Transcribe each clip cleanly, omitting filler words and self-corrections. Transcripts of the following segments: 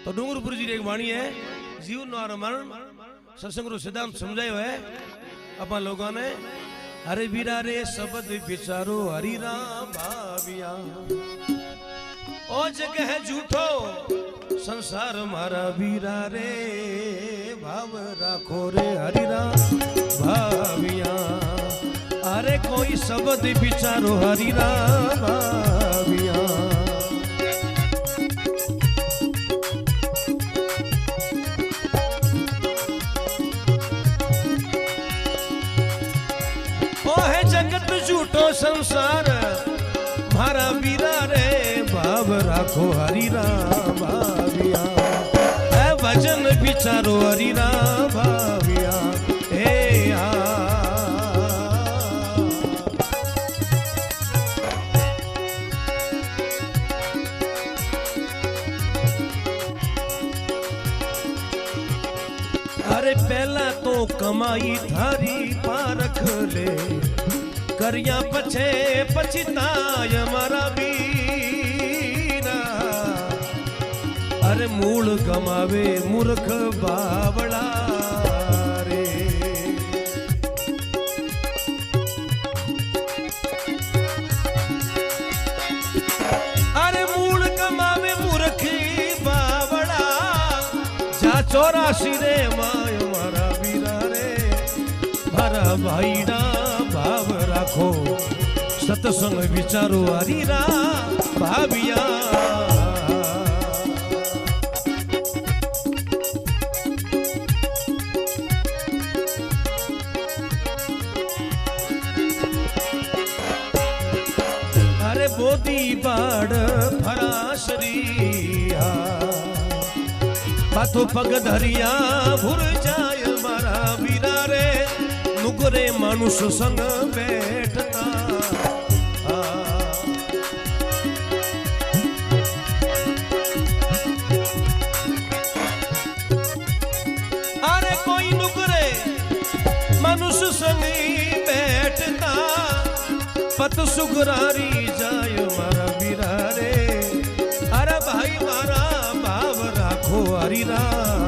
तो डूंगरपुर जी एक वाणी है जीवन और मरण सत्संग रो सिद्धांत समझायो है अपन लोगों ने। हरे वीरा रे शब्द विचारो हरि राम भाविया ओ जगह झूठो संसार मारा वीरा रे भाव राखो रे हरि राम भाविया। अरे कोई शब्द विचारो हरि राम भाविया। जगत झूठो संसार मारा वीरा रे भाव राखो हरि राम भाविया। भजन विचारो हरि राम भाविया। हे अरे पहला तो कमाई थारी पारख ले करिया पछे पछताय मारा वीरा। अरे मूल गमावे मूर्ख बावड़ा रे। अरे मूल गमावे मूर्ख बावड़ा जा 84 रे माय मारा वीरा रे मारा भाईड़ा भाव राखो सत्संग विचारो हरि राम भाविया। अरे बोधी बाड़ फराशरिया बातो पग धरिया भूर जाय मारा वीरा रे नुगरे मानुष संग बैठता। अरे कोई नुगरे मानुष संग बैठता पत सुगरारी जाय मारा वीरा रे। अरे भाई मारा भाव राखो हरि राम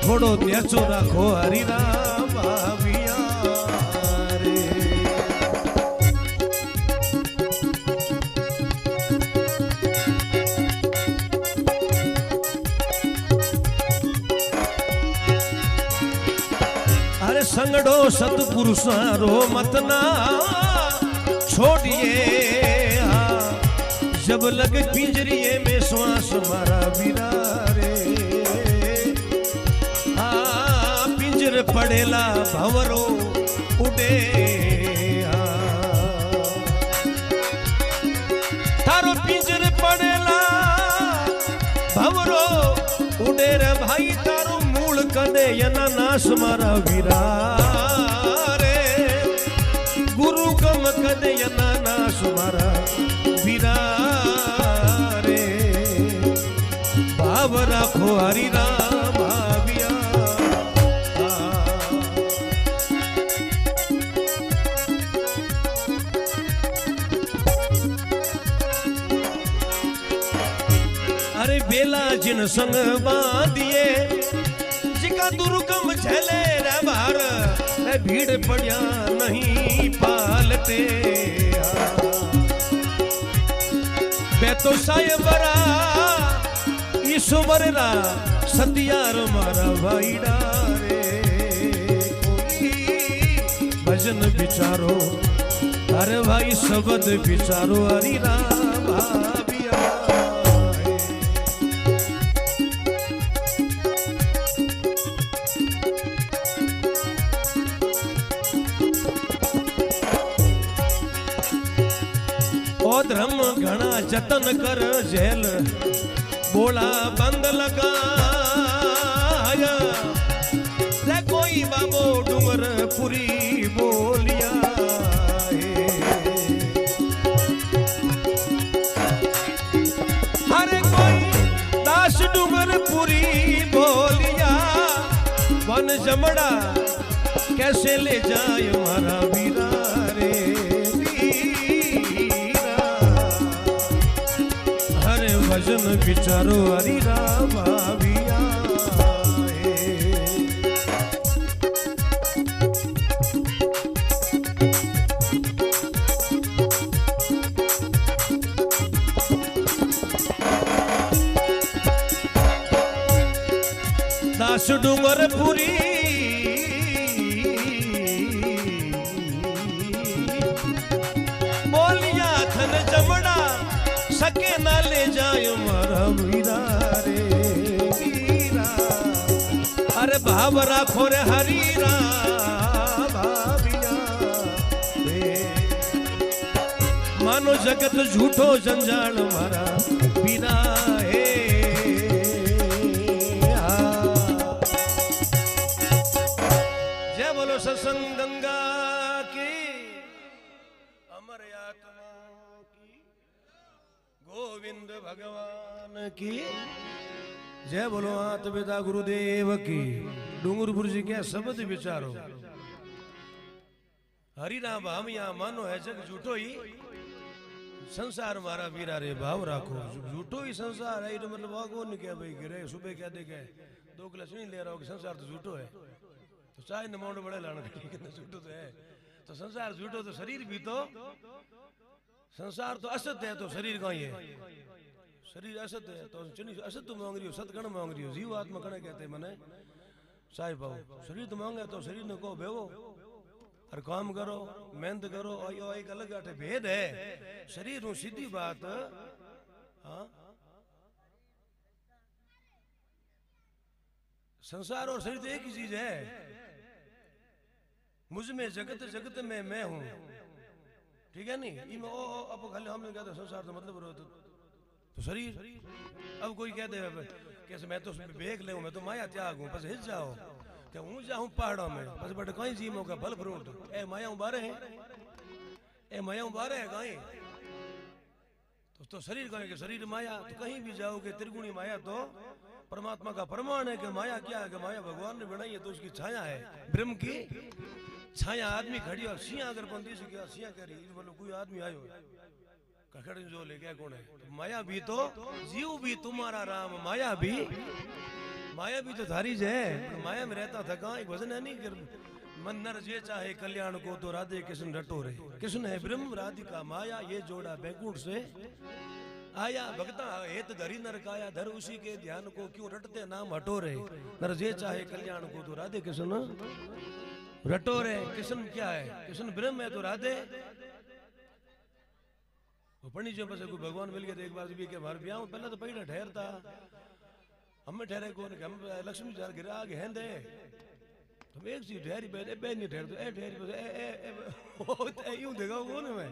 थोड़ो न्याचो राखो हरि राम भाविया। अरे संगड़ो सतपुरुषारो मतना छोड़िए जब लग पिंजरिए में श्वास मारा वीरा रे। पिंजर पड़ेला भंवरो उड़े थारो पिंजर पड़ेला भंवरो उड़े रे भाई तारो मूल कदे यना नाश मारा वीरा रे। गुरु कम कदे यना नाश मारा वीरा रे भाव राखो हरि राम भाविया। अरे बेला जिन संग बांधिए जिका दुर्गम झले रे बार भीड़ पड़िया नहीं पालते। बेतो सायबरा ईश्वर रा सतियार मारा भाईड़ा रे। कोई भजन विचारो अरे भाई शब्द विचारो हरि राम भाविया। ओ धर्म घना जतन कर जेल बोला बंद लगाया रे कोई बाबो डूंगर पुरी बोलिया। अरे कोई दास डूंगर पुरी बोलिया वन जमड़ा कैसे ले जाए मारा वीरा रे। भजन विचारो हरि राम। कैलाश डूंगर पुरी बोलिया थन जमड़ा सके ना ले जायो मारा वीरा रे वीरा। अरे भाव राखो रे हरीरा भाविया रे। मानो जगत झूठो जंजाल मारा वीरा हे। जय बोलो सत्संग गंगा की अमर आत्मा की गोविंद भगवान की जय बोलो। आत्मपिता गुरुदेव की। डूंगरपुर जी क्या शब्द विचारो हरि राम भामिया मानो है जग झूठो ही संसार मारा वीरा रे भाव राखो। झूठो ही संसार है तो मतलब वागो नहीं क्या भाई गिरे सुबह क्या देखे 2 गिलास नहीं ले रहा हो कि संसार तो झूठो है तो चाहे न माउंड बड़े लाना झूठो तो है तो संसार झूठो तो शरीर भी तो संसार तो असत है तो शरीर कहीं है शरीर असत है तो असत तो मांग रही हो सत गण मांग रही हो जीव आत्मा गण कहते मने साहिब बाबू शरीर तो मांगे तो शरीर ने को बेवो और काम करो मेहनत करो और यो एक अलग आटे भेद है शरीर हूं सीधी बात। हाँ संसार और शरीर तो एक ही चीज है। मुझ में जगत जगत में मैं हूं ठीक है नहीं इमे ओ अब खाली हमने कहते संसार तो मतलब रो तो शरीर अब कोई कहते कैसे मैं तो बेग ले मैं तो माया त्याग हूं बस हिल जाओ क्या हूं जाऊं पहाड़ों में बस बट कहीं जीमो का फल फ्रूट ए माया बारे है ए माया बारे है कहीं तो शरीर कहें कि शरीर माया तो कहीं भी जाओगे त्रिगुणी माया तो परमात्मा का प्रमाण है कि माया क्या है कि माया भगवान ने बनाई है तो उसकी छाया है ब्रह्म की छाया आदमी खड़ी और सिया अगर बंदी से क्या सिया कह रही मतलब कोई आदमी आयो कखड़ जो ले गया कौन है तो माया भी तो जीव भी तुम्हारा राम माया भी तो थारी है माया में रहता था कहाँ एक भजन है नहीं कर मन नर जे चाहे कल्याण को तो राधे कृष्ण रटो रे कृष्ण है ब्रह्म राधिका माया ये जोड़ा बैकुंठ से आया भगता हेत धरी नर काया धर उसी के ध्यान को क्यों रटते नाम हटो रे नर जे चाहे कल्याण को तो राधे कृष्ण रटो रे। कृष्ण क्या है कृष्ण ब्रह्म है तो राधे पढ़नी जो बस कोई भगवान मिल गया एक बार भी के बाहर ब्याह पहले तो पहले ठहरता हमें ठहरे कौन हम लक्ष्मी जार गिरा आगे हैं दे तो एक चीज ठहरी बैठे बे नहीं ठहर तो ए ठहरी बस ए यूं देखा कौन मैं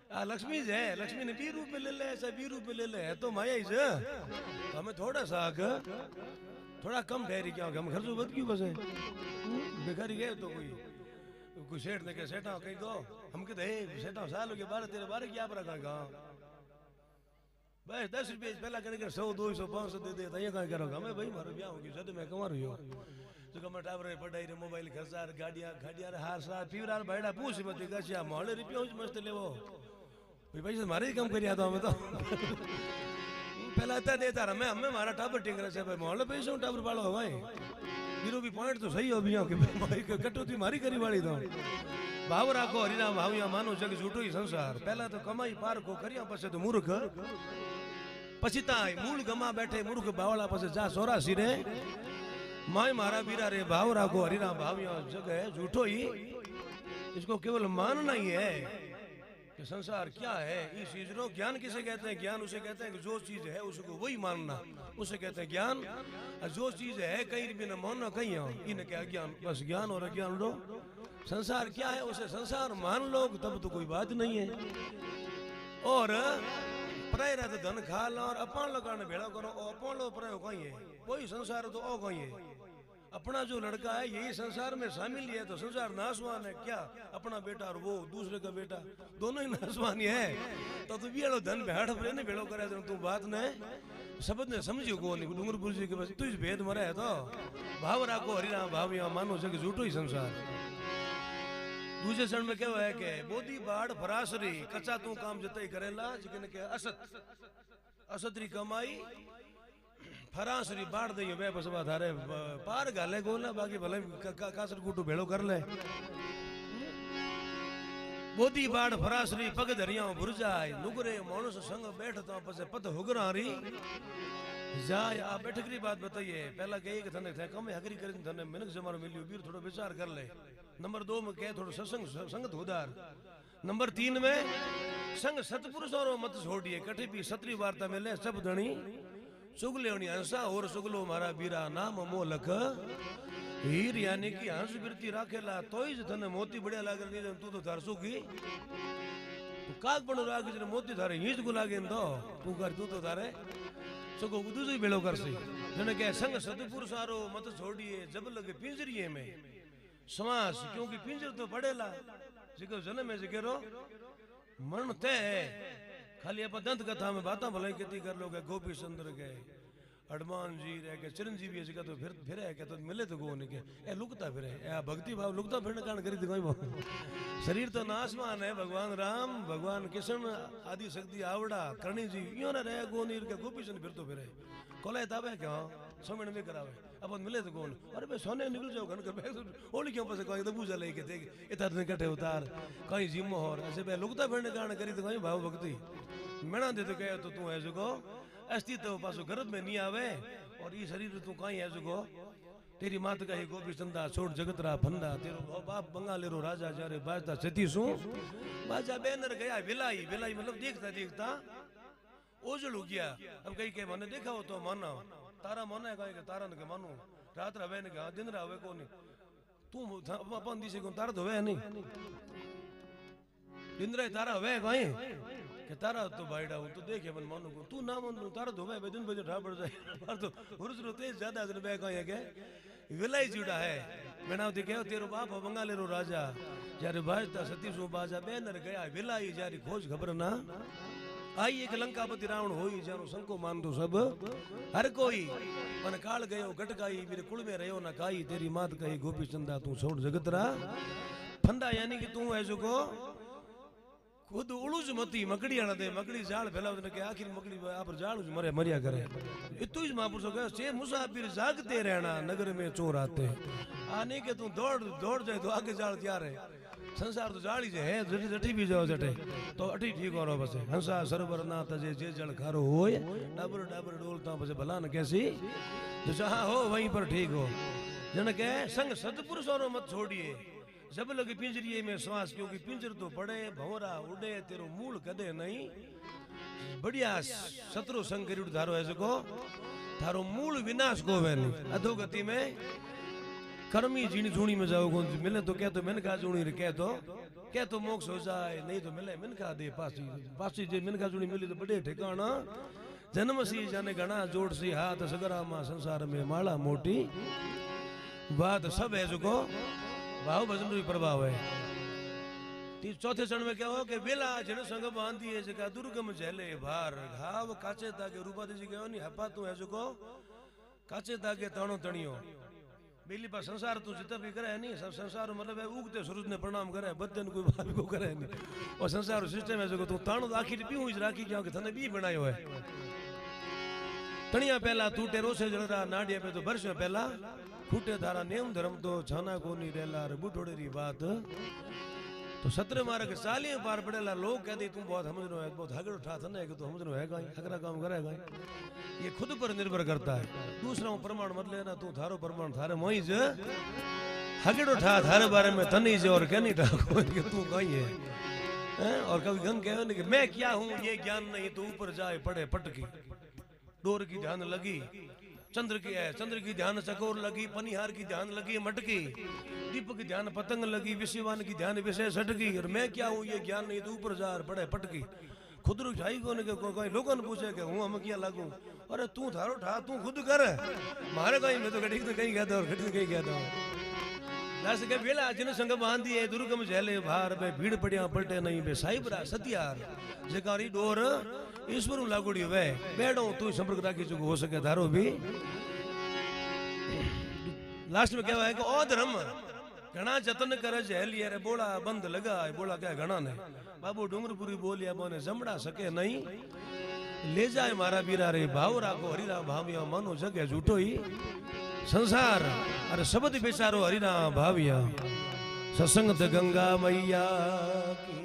आ लक्ष्मी है लक्ष्मी ने 20 रुपए ले ले ऐसा 20 रुपए ले ले है तो माया ही से तो हमें थोड़ा सा थोड़ा कम ठहरी क्या हम खर्चो बद क्यों बस बेकारी गए तो कोई सेठ ने कहा सेठा कहीं दो हम कहते सेठा साल हो गए 12 तेरे 12 क्या पर रखा बस 10 रुपये पहला करके 100 200 500 दे देता ये कहाँ करोगा मैं भाई मारो ब्याह होगी सद मैं कमा रही हूँ तो कम टावर पढ़ाई रे मोबाइल खर्चा गाड़ियाँ गाड़ियाँ हार सार पीवरा बैठा पूछ मत गचिया मोहल्ले रुपये मस्त ले वो भाई पैसे मारे ही कम करिया तो हमें तो पहला इतना देता रहा मैं हमें मारा टावर टिंग रहा भाई मोहल्ले पैसे टावर पालो हो भाई हीरो भी पॉइंट तो सही हो भी कटौती मारी करी वाली तो भाव राखो हरिनाम भाविया मानो जग झूठो ही संसार पहला तो कमाई पार को करिया पछे तो मूर्ख पछीता मूल गमा बैठे मूर्ख बावला पछे जा सोरा सिरे माय मारा बीरा रे भाव राखो हरिनाम भाविया जग है झूठो ही इसको केवल मानना ही है कि संसार क्या है इस चीज को ज्ञान किसे कहते हैं ज्ञान उसे कहते हैं कि जो चीज है उसको वही मानना उसे कहते हैं ज्ञान और जो चीज है कहीं भी न मानना कहीं हो इन्हें क्या ज्ञान बस ज्ञान और अज्ञान लो संसार क्या है उसे संसार मान लो तब तो कोई बात नहीं है और प्राय रहते धन खा लो और अपन लोग भेड़ा करो और अपन लोग प्राय कहीं है कोई संसार तो ओ कहीं है अपना जो लड़का है यही संसार में शामिल है तो संसार नाशवान है क्या अपना बेटा और वो दूसरे का बेटा दोनों ही नाशवान है तो तू भी धन भेड़ भरे नहीं भेड़ो करे तू बात ने शब्द ने समझियो को नहीं डूंगरपुर जी के बस तू भेद मरे है तो भाव राखो हरिनाम भाव यहाँ मानो जग झूठो ही संसार। दूसरे क्षण में क्या है कि बोधी बाढ़ फरासरी कच्चा तू काम जतई करेला जिकने के असत असतरी कमाई फरासरी बाढ़ दई वे बस बात हारे पार गाले को ना बाकी भले कासर कुटू भेड़ो कर ले बोधी बाढ़ फरासरी पग धरिया भुरजाय नुगरे मानुस संग बैठता पसे पत हुगरारी जाय आ बैठक री बात बताइए पहला कहे कि थने थे कम हगरी कर थने मिनक जमारो मिलियो बीर थोड़ा विचार कर ले। नंबर 2 में कहे थोड़ा सत्संग संगत उदार। नंबर 3 में संग सतपुरुष और मत छोड़िए कठे भी सत्री वार्ता में ले सब धनी चुगले होनी हंसा और चुगलो मारा बीरा नाम मोलक हीर यानी कि हंस वृत्ति राखेला तोई ज थने मोती बढ़िया लागे नहीं तू तो थार सुखी तू काग पण रागे जने मोती थारे हीज को लागे दो तू कर तू तो थारे सको दूसरी बेड़ो कर सी जने के संग सतपुरुष आरो मत छोड़िए जब लगे पिंजरिए में श्वास क्योंकि पिंजर तो पड़ेला जिको जन्म में जिकेरो मरण ते खाली आप दंत कथा में बात भलाई खेती कर लोगे गोपी चंद्र के हनुमान जी रह के चिरंजीवी जगह तो फिर है के तो मिले तो को नहीं के ए लुकता फिरे ए भक्ति भाव लुकता फिरने कारण करी कोई शरीर तो नासमान है भगवान राम भगवान कृष्ण आदि शक्ति आवड़ा करणी जी यो ना रहे गो नीर के गोपी चंद्र फिर तो फिरे कोले ताबे क्या 100 मिनट में करावे अपन मिले तो कौन अरे बे सोने निकल जाओ घन के बैग ओली क्यों पसे कोई तो बूझा लेके देख इधर ने कटे उतार कहीं जिम और ऐसे बे लुकता फिरने कारण करी तो कोई भाव भक्ति मेणा दे तो कहे तो तू है जो अस्तित्व पासो गर्भ में नहीं आवे और ये शरीर तू कहीं है जो तेरी मात का ही गोपी चंदा छोड़ जगतरा फंदा तेरो बाप बंगालेरो राजा जारे बाजता सती सु बाजा बैनर गया विलाई विलाई मतलब देखता देखता ओझल हो गया अब कहीं के मने देखा हो तो माना तारा माना है कहीं के तारा ने के मानो रात रवे ने कहा दिन रवे को नहीं तू अपन दिसे को तारा धोवे नहीं दिन रे तारा हवे कहीं के तारा तो बाइडा हूं तो देखे मन मानो को तू ना मन तारा धोवे दिन बजे ठा पड़ जाए पर तो हुरस रो तेज ज्यादा जन बे कहीं के विलाई जुड़ा है मैंने तो कहो तेरो बाप बंगालेरो राजा जारे बाजता सती सु बाजा बैनर गया विलाई जारी खोज खबर ना आई एक लंकापति रावण होई जानो संको मान दो सब हर कोई मन काल गयो गटकाई मेरे कुल में रहो ना काई तेरी मात कही गोपी चंदा तू छोड़ जगतरा फंदा यानी कि तू ऐसो को खुद उलूज मती मकड़ी आना दे मकड़ी जाल फैलाव ने के आखिर मकड़ी आप जाल मरे मरिया करे इतु ही महापुरुष कहे से मुसाफिर जागते रहना नगर में चोर आते आने के तू दौड़ दौड़ जाए तो आगे जाल तैयार है संसार तो जाली जे है जटी भी जाओ जटे तो अठी ठीक हो बस हंसा सरवर ना तजे जे जल खारो होए डाबर डाबर डोलता बस भला न कैसी जो जहां हो वहीं पर ठीक हो जन के संग सतपुरुष और मत छोड़िए जब लगे पिंजरिए में श्वास क्योंकि पिंजर तो पड़े भंवरा उड़े तेरो मूल कदे नहीं बढ़िया शत्रु संग करी धारो ऐसे को थारो मूल विनाश को वे नहीं अधोगति में कर्मी जीनी झूनी में जाओ मिले तो क्या तो मिनका झूनी रे क्या तो मोक्ष हो जाए नहीं तो मिले मिनका दे पासी पासी जे मिनका झूनी मिली तो बड़े ठिकाना जन्म सी जाने गणा जोड़ सी हाथ सगरा मा संसार में माला मोटी बात सब है जो भाव भजन भी प्रभाव है। चौथे चरण में क्या हो कि बेला जन संग बांधी है जगह दुर्गम झेले भार घाव काचे ताके रूपा जी गयो नहीं हपा तू है जो काचे ताके ताणो तणियो बेली पर संसार तू जितना भी करे नहीं सब संसार मतलब है उगते सूरज ने प्रणाम करे बदन कोई भाभी को करे नहीं और संसार सिस्टम है जो तू ताणो आखिर भी हुई राखी क्या कि तने भी बनायो है तणिया पहला टूटे रोसे जलरा नाडिया पे तो वर्ष पहला फूटे धारा नेम धर्म तो छाना कोनी रेला रे बुढ़ोड़े री बात तो 17 मार्ग 40 पार पड़ेला लोग कहते तू बहुत समझनो है बहुत हगड़ उठा थने कि तू समझनो है कहीं हगरा काम करेगा ये खुद पर निर्भर करता है दूसरा प्रमाण मत लेना तू थारो प्रमाण थारे मोई ज हगड़ उठा थारे बारे में तनी जे और कहनी ठाको कि तू कहीं है और कभी गंग कहे कि मैं क्या हूं ये ज्ञान नहीं तो ऊपर जाए पड़े पटकी डोर की ध्यान लगी चंद्र की ध्यान चकोर लगी पनिहार की ध्यान लगी मटकी दीपक की ध्यान पतंग लगी विषयवान की ध्यान विषय सटकी और मैं क्या हूँ ये ज्ञान नहीं तो ऊपर जा पड़े पटकी खुद रुझाई को कोई लोगों ने पूछे कि हूँ हम क्या लागू अरे तू थारो ठा तू खुद कर मारे कहीं मैं तो गठी तो कहीं कहता और गठी तो कहीं कहता हूँ जैसे के बेला जिन संग बांधी है दुर्गम झेले भार में भीड़ पड़िया पलटे नहीं बे साहिबरा सतियार जकारी डोर ईश्वर लागूड़ी वे बैठो तू संपर्क राखी चुको हो सके धारो भी लास्ट में क्या है कि ओ धर्म घना जतन करे झेलिए रे बोला बंद लगा बोला क्या घना ने बाबू डूंगरपुरी बोलिया बोने जमड़ा सके नहीं ले जाए मारा बीरा रे भाव राखो हरिरा भाविया मानो जगे झूठो ही संसार अरे शब्द बेचारो हरिरा भाविया सत्संग गंगा मैया की